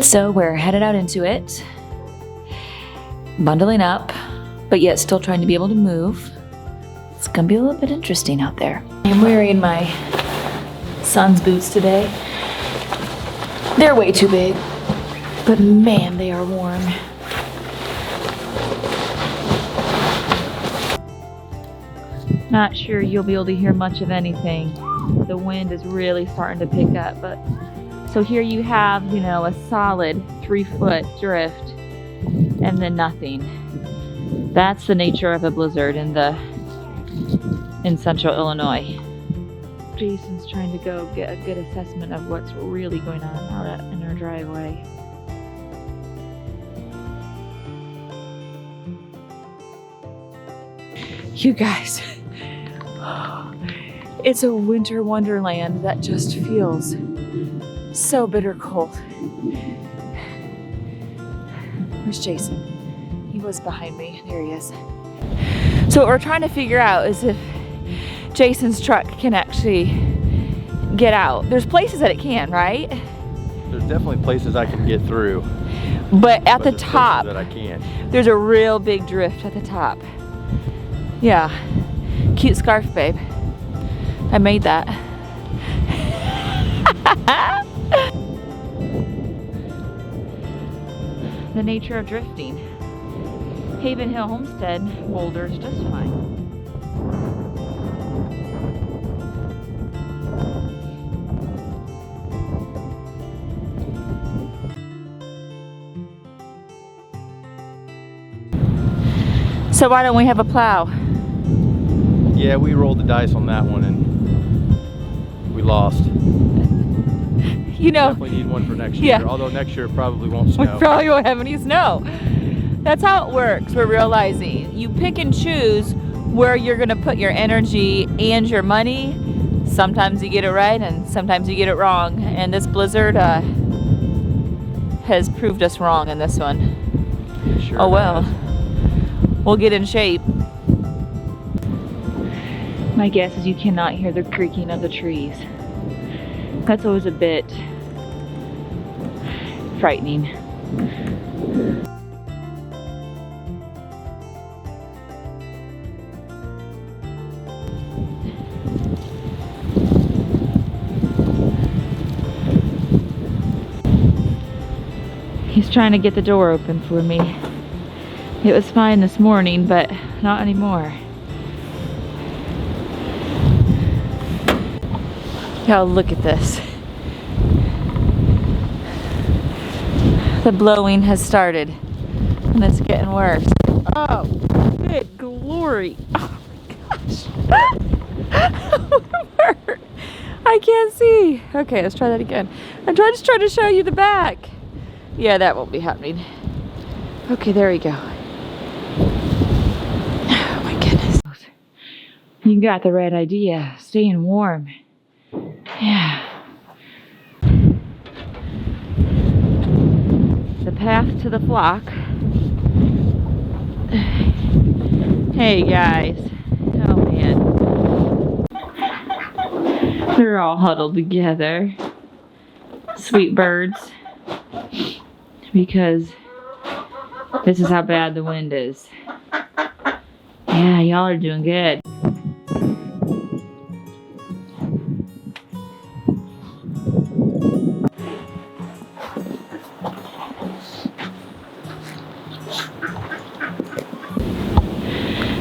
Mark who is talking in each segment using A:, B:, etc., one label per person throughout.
A: So we're headed out into it, bundling up, but yet still trying to be able to move. It's gonna be a little bit interesting out there. I'm wearing my son's boots today. They're way too big, but man, they are warm. Not sure you'll be able to hear much of anything. The wind is really starting to pick up, but so here you have, you know, a solid 3-foot drift and then nothing. That's the nature of a blizzard in central Illinois. Jason's trying to go get a good assessment of what's really going on out in our driveway. You guys, it's a winter wonderland that just feels so bitter cold. Where's Jason? He was behind me. There he is. So what we're trying to figure out is if Jason's truck can actually get out. There's places that it can, right?
B: There's definitely places I can get through.
A: But at the top,
B: that I can't.
A: There's a real big drift at the top. Yeah. Cute scarf, babe. I made that. The nature of drifting. Haven Hill Homestead boulders just fine. So why don't we have a plow?
B: Yeah, we rolled the dice on that one and we lost.
A: You know,
B: definitely need one for next year, although next year it probably won't snow.
A: We probably won't have any snow. That's how it works. We're realizing you pick and choose where you're going to put your energy and your money. Sometimes you get it right and sometimes you get it wrong. And this blizzard has proved us wrong in this one.
B: Sure
A: oh well.
B: has.
A: We'll get in shape. My guess is you cannot hear the creaking of the trees. That's always a bit frightening. He's trying to get the door open for me. It was fine this morning, but not anymore. Oh, look at this. The blowing has started and it's getting worse. Oh, good glory. Oh my gosh. I can't see. Okay, let's try that again. I'm just trying to show you the back. Yeah, that won't be happening. Okay, there we go. Oh my goodness. You got the right idea. Staying warm. Yeah. The path to the flock. Hey guys. Oh man. They're all huddled together. Sweet birds. Because this is how bad the wind is. Yeah, y'all are doing good.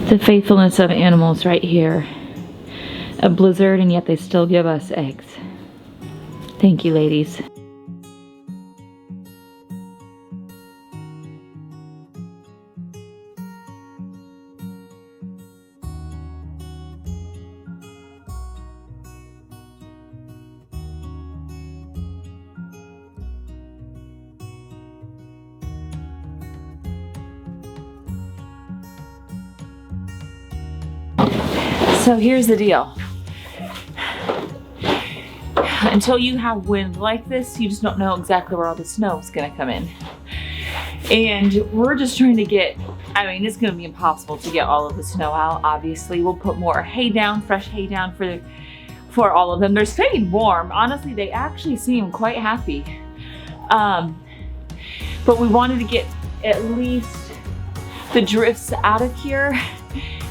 A: The faithfulness of animals right here. A blizzard and yet they still give us eggs. Thank you, ladies. So here's the deal. Until you have wind like this, you just don't know exactly where all the snow is going to come in. And we're just trying to get, I mean, it's going to be impossible to get all of the snow out. Obviously, we'll put more hay down, fresh hay down for all of them. They're staying warm. Honestly, they actually seem quite happy. But we wanted to get at least the drifts out of here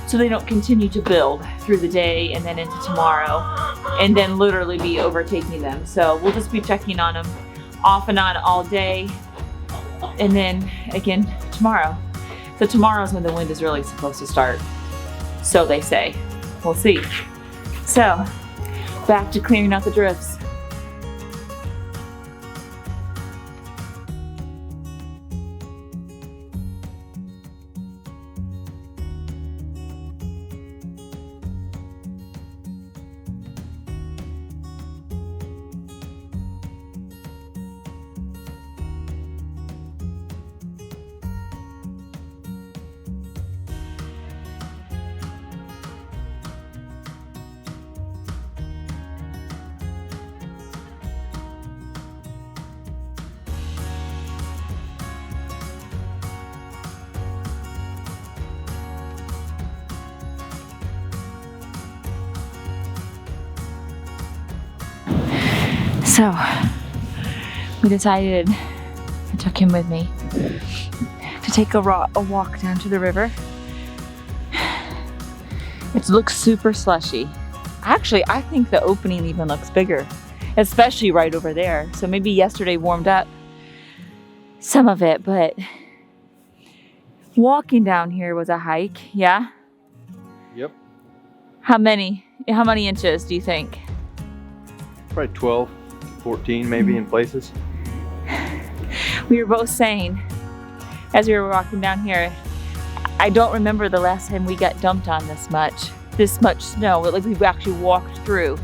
A: so they don't continue to build through the day and then into tomorrow and then literally be overtaking them. So we'll just be checking on them off and on all day and then again tomorrow. So tomorrow's when the wind is really supposed to start. So they say. We'll see. So back to clearing out the drifts. So we decided, I took him with me, to take a walk down to the river. It looks super slushy. Actually, I think the opening even looks bigger, especially right over there. So maybe yesterday warmed up some of it, but walking down here was a hike, yeah?
B: Yep.
A: How many inches do you think?
B: Probably 12, 14 maybe in places.
A: We were both saying, as we were walking down here, I don't remember the last time we got dumped on this much snow. Like we actually walked through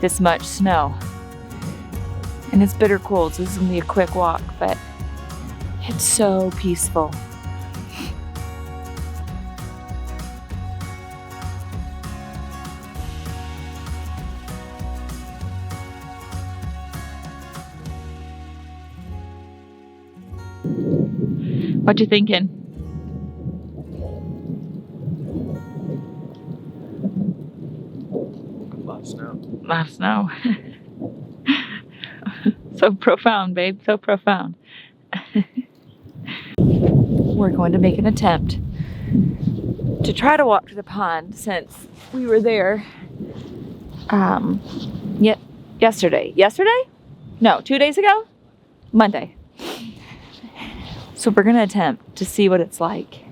A: this much snow. And it's bitter cold, so this is gonna be a quick walk, but it's so peaceful. What you thinking?
B: A lot of snow.
A: A lot of snow. So profound, babe, so profound. We're going to make an attempt to try to walk to the pond since we were there yesterday. Yesterday? No, 2 days ago? Monday. So we're gonna attempt to see what it's like.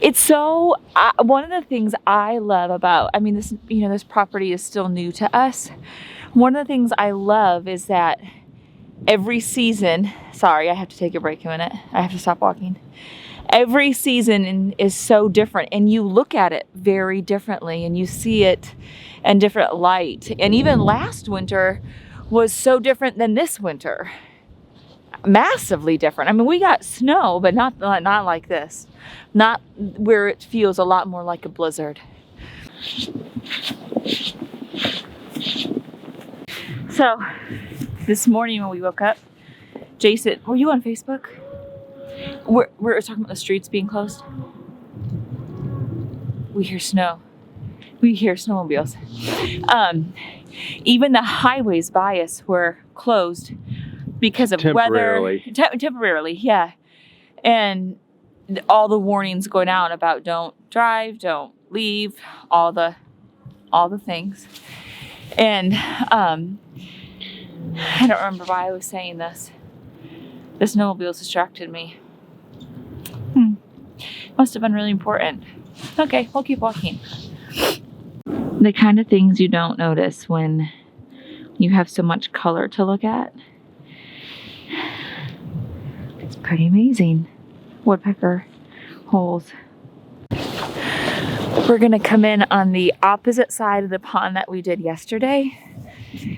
A: It's so, one of the things I love about, this property is still new to us. One of the things I love is that every season, sorry, I have to take a break a minute. I have to stop walking. Every season is so different and you look at it very differently and you see it in different light. And even last winter was so different than this winter. Massively different. I mean, we got snow, but not like this. Not where it feels a lot more like a blizzard. So, this morning when we woke up, Jason, were you on Facebook? We're talking about the streets being closed. We hear snow. We hear snowmobiles. Even the highways by us were closed because of weather. Temporarily, yeah. And all the warnings going out about don't drive, don't leave, all the things. And I don't remember why I was saying this. The snowmobiles distracted me. Must have been really important. Okay, we'll keep walking. The kind of things you don't notice when you have so much color to look at. It's pretty amazing. Woodpecker holes. We're gonna come in on the opposite side of the pond that we did yesterday.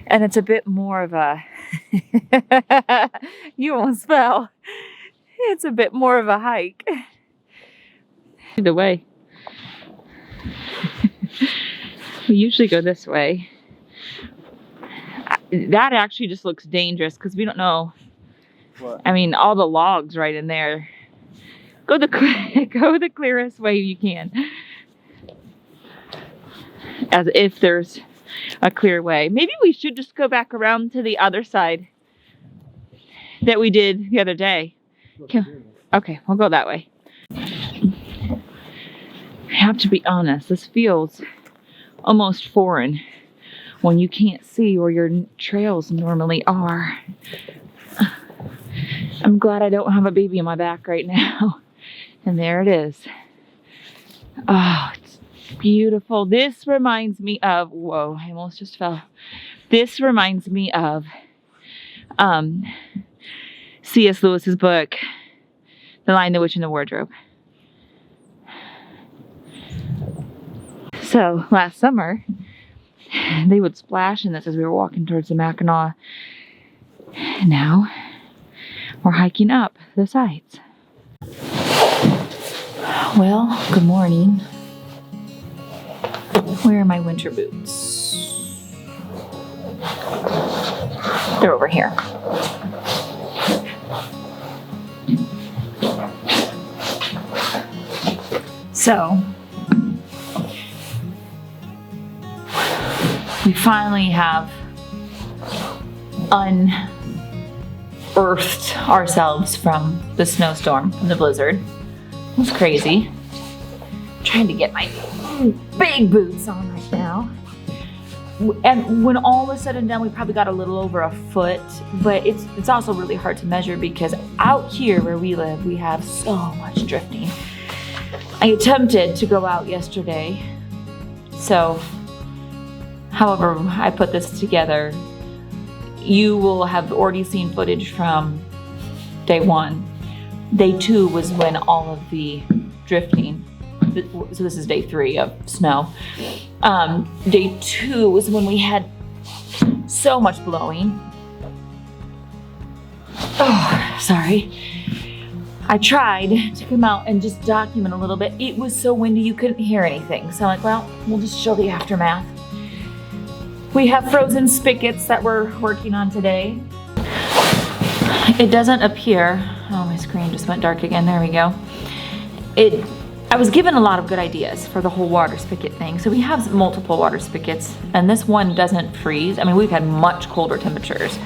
A: And it's a bit more of a, you almost fell. It's a bit more of a hike. Either way. We usually go this way. That actually just looks dangerous because we don't know.
B: What?
A: I mean, all the logs right in there. Go the clearest way you can. As if there's a clear way. Maybe we should just go back around to the other side that we did the other day. Okay, we'll go that way. I have to be honest, this feels almost foreign when you can't see where your trails normally are. I'm glad I don't have a baby on my back right now. And there it is. Oh, it's beautiful. This reminds me of, whoa, I almost just fell. This reminds me of C.S. Lewis's book, The Lion, the Witch, and the Wardrobe. So last summer, they would splash in this as we were walking towards the Mackinac. Now we're hiking up the sides. Well, good morning. Where are my winter boots? They're over here. So, we finally have unearthed ourselves from the snowstorm, from the blizzard. It was crazy. I'm trying to get my big boots on right now. And when all was said and done, we probably got a little over a foot, but it's also really hard to measure because out here where we live, we have so much drifting. I attempted to go out yesterday, so however I put this together, you will have already seen footage from day 1. Day 2 was when all of the drifting, so this is day 3 of snow. Day 2 was when we had so much blowing. Oh, sorry. I tried to come out and just document a little bit. It was so windy you couldn't hear anything. So I'm like, well, we'll just show the aftermath. We have frozen spigots that we're working on today. It doesn't appear, oh, my screen just went dark again, there we go. I was given a lot of good ideas for the whole water spigot thing. So we have multiple water spigots and this one doesn't freeze. I mean, we've had much colder temperatures,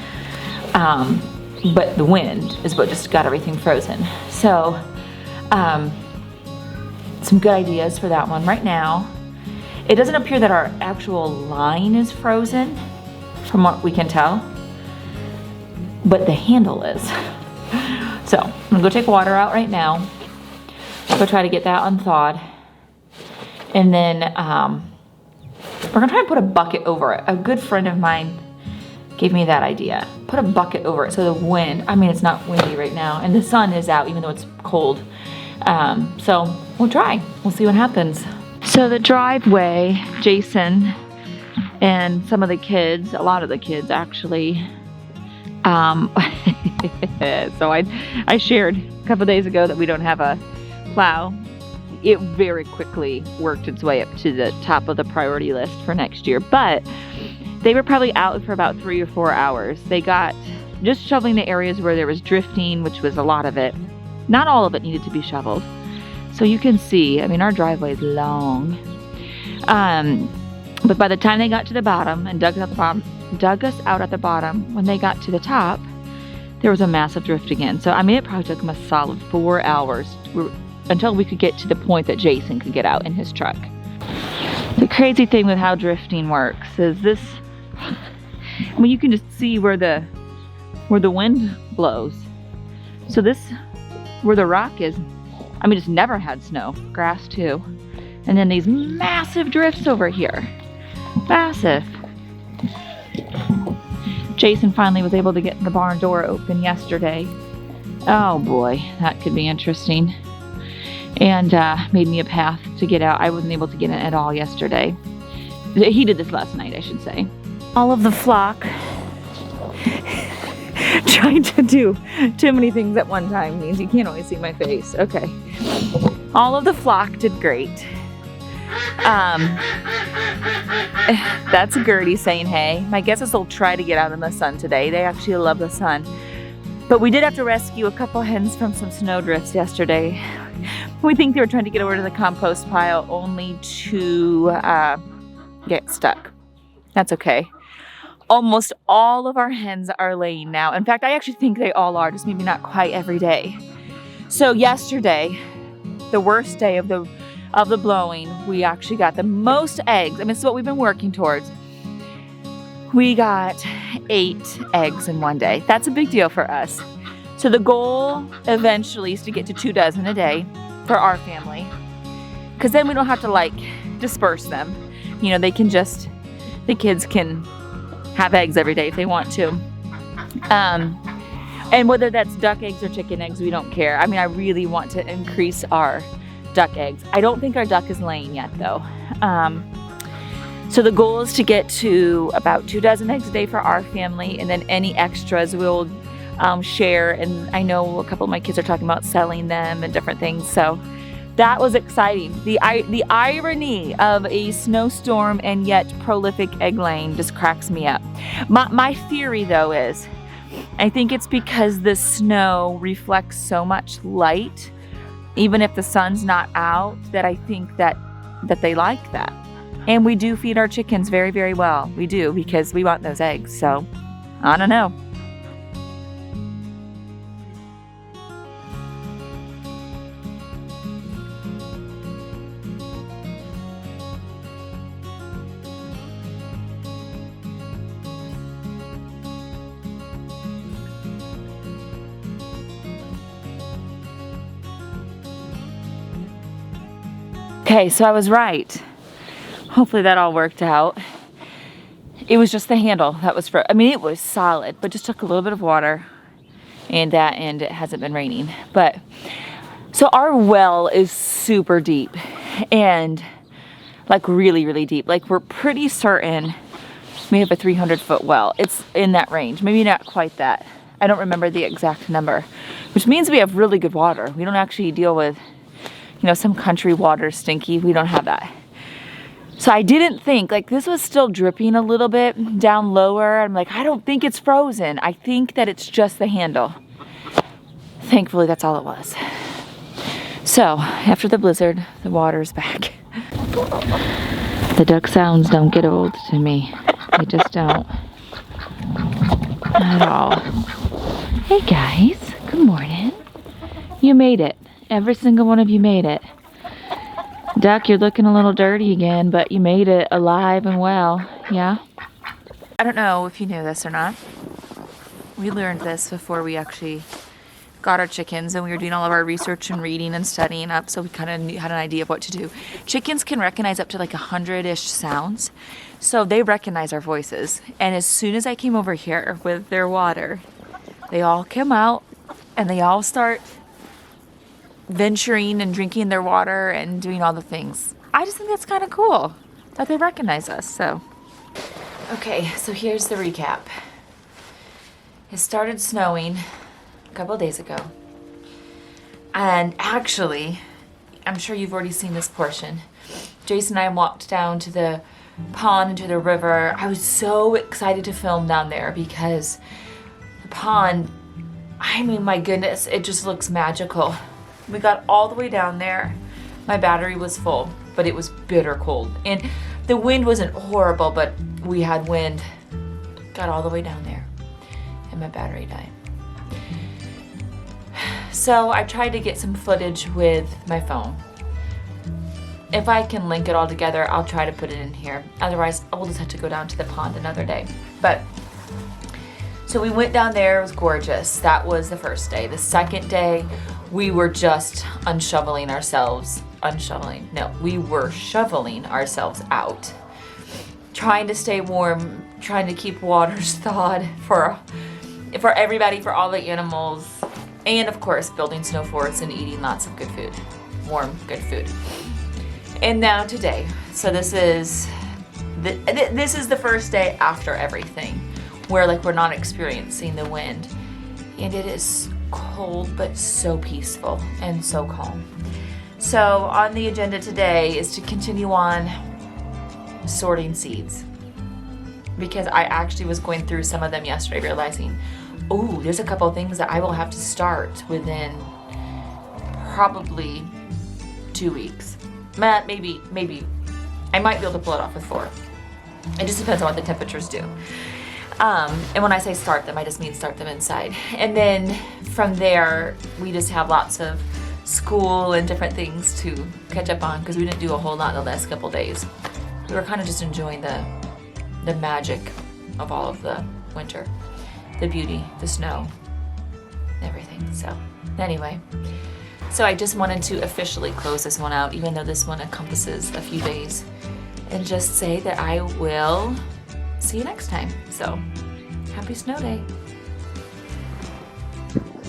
A: but the wind is what just got everything frozen. So some good ideas for that one right now. It doesn't appear that our actual line is frozen from what we can tell, but the handle is. So I'm gonna go take water out right now. Go try to get that unthawed. And then we're gonna try and put a bucket over it. A good friend of mine gave me that idea. Put a bucket over it so the wind, I mean, it's not windy right now and the sun is out even though it's cold. So we'll try, we'll see what happens. So the driveway, Jason and some of the kids, a lot of the kids actually, so I shared a couple days ago that we don't have a plow. It very quickly worked its way up to the top of the priority list for next year, but they were probably out for about 3 or 4 hours. They got just shoveling the areas where there was drifting, which was a lot of it. Not all of it needed to be shoveled. So you can see, I mean, our driveway is long. But by the time they got to the bottom and dug us out at the bottom, when they got to the top, there was a massive drift again. So, I mean, it probably took them a solid 4 hours until we could get to the point that Jason could get out in his truck. The crazy thing with how drifting works is this, I mean, you can just see where the wind blows. So this, where the rock is, I mean, it's never had snow, grass too. And then these massive drifts over here, massive. Jason finally was able to get the barn door open yesterday. Oh boy, that could be interesting. And made me a path to get out. I wasn't able to get in at all yesterday. He did this last night, I should say. All of the flock trying to do too many things at one time means you can't always see my face. Okay. All of the flock did great. That's Gertie saying hey. My guess is they'll try to get out in the sun today. They actually love the sun. But we did have to rescue a couple hens from some snow drifts yesterday. We think they were trying to get over to the compost pile only to get stuck. That's okay. Almost all of our hens are laying now. In fact, I actually think they all are, just maybe not quite every day. So yesterday, the worst day of the blowing, we actually got the most eggs. I mean, this is what we've been working towards. We got 8 eggs in one day. That's a big deal for us. So the goal eventually is to get to 2 dozen a day for our family, because then we don't have to like disperse them. You know, they can just, the kids can have eggs every day if they want to. And whether that's duck eggs or chicken eggs, we don't care. I mean, I really want to increase our duck eggs. I don't think our duck is laying yet though. So the goal is to get to about 2 dozen eggs a day for our family, and then any extras we'll share. And I know a couple of my kids are talking about selling them and different things. So that was exciting. The irony of a snowstorm and yet prolific egg laying just cracks me up. My theory though is, I think it's because the snow reflects so much light, even if the sun's not out, that I think that they like that. And we do feed our chickens very, very well. We do, because we want those eggs. So, I don't know. Okay, so I was right. Hopefully that all worked out. It was just the handle that was I mean, it was solid, but just took a little bit of water, and it hasn't been raining. But so our well is super deep, and like really, really deep. Like we're pretty certain we have a 300-foot well. It's in that range, maybe not quite that. I don't remember the exact number, which means we have really good water. We don't actually deal with, you know, some country water stinky. We don't have that. So I didn't think, like, this was still dripping a little bit down lower. I'm like, I don't think it's frozen. I think that it's just the handle. Thankfully, that's all it was. So after the blizzard, the water's back. The duck sounds don't get old to me. They just don't. Not at all. Hey guys, good morning. You made it. Every single one of you made it. Duck, you're looking a little dirty again, but you made it alive and well, yeah? I don't know if you knew this or not. We learned this before we actually got our chickens, and we were doing all of our research and reading and studying up, so we kind of had an idea of what to do. Chickens can recognize up to like 100-ish sounds, so they recognize our voices. And as soon as I came over here with their water, they all come out and they all start venturing and drinking their water and doing all the things. I just think that's kind of cool that they recognize us. So okay, so here's the recap. It started snowing a couple of days ago, and actually, I'm sure you've already seen this portion. Jase and I walked down to the pond and to the river. I was so excited to film down there because the pond, I mean, my goodness, it just looks magical. We got all the way down there. My battery was full, but it was bitter cold. And the wind wasn't horrible, but we had wind. Got all the way down there, and my battery died. So I tried to get some footage with my phone. If I can link it all together, I'll try to put it in here. Otherwise, I'll just have to go down to the pond another day. But so we went down there. It was gorgeous. That was the first day. The second day, we were just shoveling ourselves out, trying to stay warm, trying to keep waters thawed for everybody, for all the animals, and of course building snow forts and eating lots of good food, warm, good food. And now today, so this is the first day after everything, where like we're not experiencing the wind, and it is cold but so peaceful and so calm. So on the agenda today is to continue on sorting seeds, because I actually was going through some of them yesterday, realizing, oh, there's a couple of things that I will have to start within probably 2 weeks. Maybe I might be able to pull it off with 4. It just depends on what the temperatures do. And when I say start them, I just mean start them inside. And then from there, we just have lots of school and different things to catch up on because we didn't do a whole lot the last couple days. We were kind of just enjoying the magic of all of the winter, the beauty, the snow, everything. So anyway, so I just wanted to officially close this one out, even though this one encompasses a few days, and just say that I will see you next time. So happy snow day.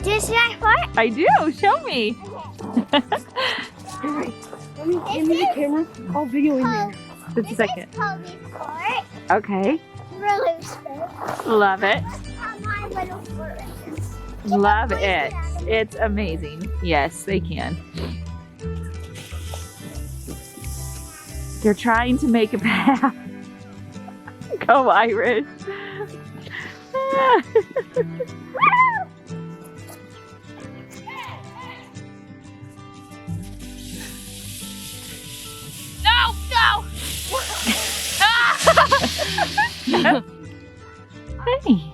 C: Do you see my fart?
A: I do, show me.
C: Alright,
D: Let me give me the camera. I'll video in there.
A: Just a second.
C: Toby's fart.
A: Okay,
C: Really spit.
A: love it.
C: How my little fart is.
A: Love it. It's amazing. Yes, they can. They're trying to make a path. Go Irish. No, no. Hey.